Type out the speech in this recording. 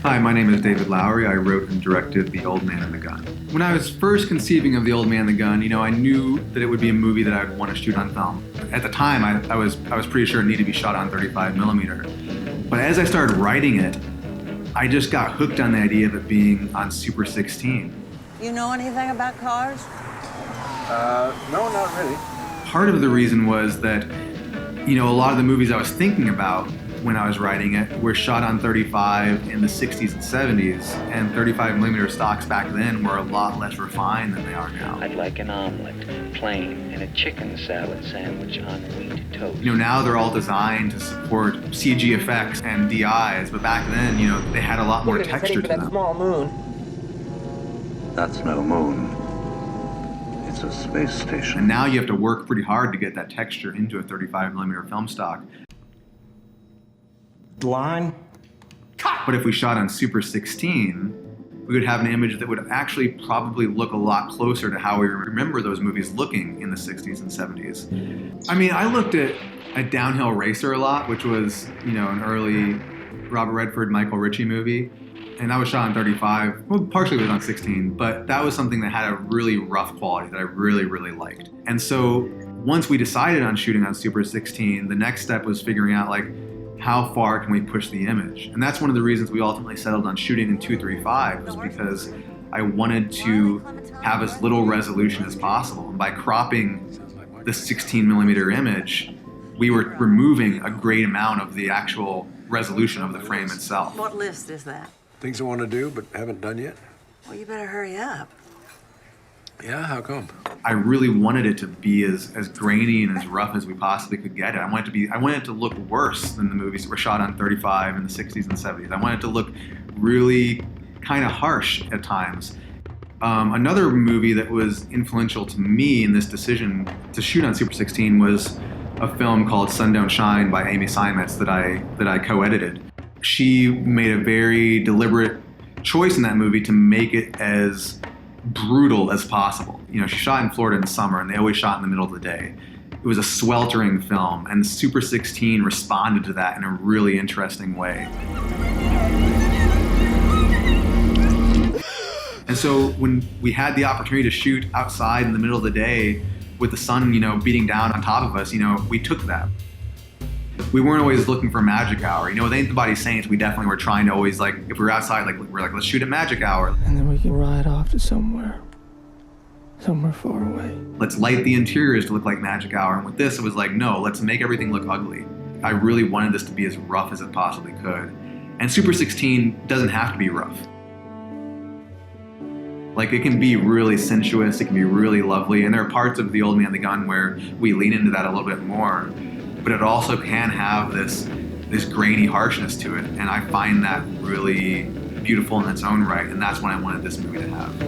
Hi, my name is David Lowery. I wrote and directed The Old Man and the Gun. When I was first conceiving of The Old Man and the Gun, I knew that it would be a movie that I would want to shoot on film. At the time, I was pretty sure it needed to be shot on 35 millimeter. But as I started writing it, I just got hooked on the idea of it being on Super 16. You know anything about cars? No, not really. Part of the reason was that, a lot of the movies I was thinking about when I was writing it were shot on 35 in the 60s and 70s, and 35 millimeter stocks back then were a lot less refined than they are now. I'd like an omelet, plain, and a chicken salad sandwich on wheat toast. Now they're all designed to support CG effects and DIs, but back then, they had a lot more texture to them. Small moon. That's no moon. It's a space station. And now you have to work pretty hard to get that texture into a 35 millimeter film stock. Line. But if we shot on Super 16, we would have an image that would actually probably look a lot closer to how we remember those movies looking in the 60s and 70s. I looked at Downhill Racer a lot, which was, an early Robert Redford, Michael Ritchie movie. And that was shot on 35, well, partially it was on 16, but that was something that had a really rough quality that I really, really liked. And so once we decided on shooting on Super 16, the next step was figuring out, how far can we push the image? And that's one of the reasons we ultimately settled on shooting in 235, was because I wanted to have as little resolution as possible. And by cropping the 16 millimeter image, we were removing a great amount of the actual resolution of the frame itself. What list is that? Things I want to do but haven't done yet. Well, you better hurry up. Yeah, how come? I really wanted it to be as grainy and as rough as we possibly could get it. I wanted it to look worse than the movies that were shot on 35 in the 60s and 70s. I wanted it to look really kind of harsh at times. Another movie that was influential to me in this decision to shoot on Super 16 was a film called Sun Don't Shine by Amy Seimetz that I co-edited. She made a very deliberate choice in that movie to make it as brutal as possible. She shot in Florida in the summer, and they always shot in the middle of the day. It was a sweltering film, and Super 16 responded to that in a really interesting way. And so when we had the opportunity to shoot outside in the middle of the day with the sun, beating down on top of us, we took that. We weren't always looking for magic hour. With Ain't the Body Saints, we definitely were trying to always, if we were outside, we're like, let's shoot at magic hour. And then we can ride off to somewhere far away. Let's light the interiors to look like magic hour. And with this, it was like, no, let's make everything look ugly. I really wanted this to be as rough as it possibly could. And Super 16 doesn't have to be rough. It can be really sensuous, it can be really lovely, and there are parts of The Old Man and the Gun where we lean into that a little bit more. But it also can have this grainy harshness to it, and I find that really beautiful in its own right, and that's what I wanted this movie to have.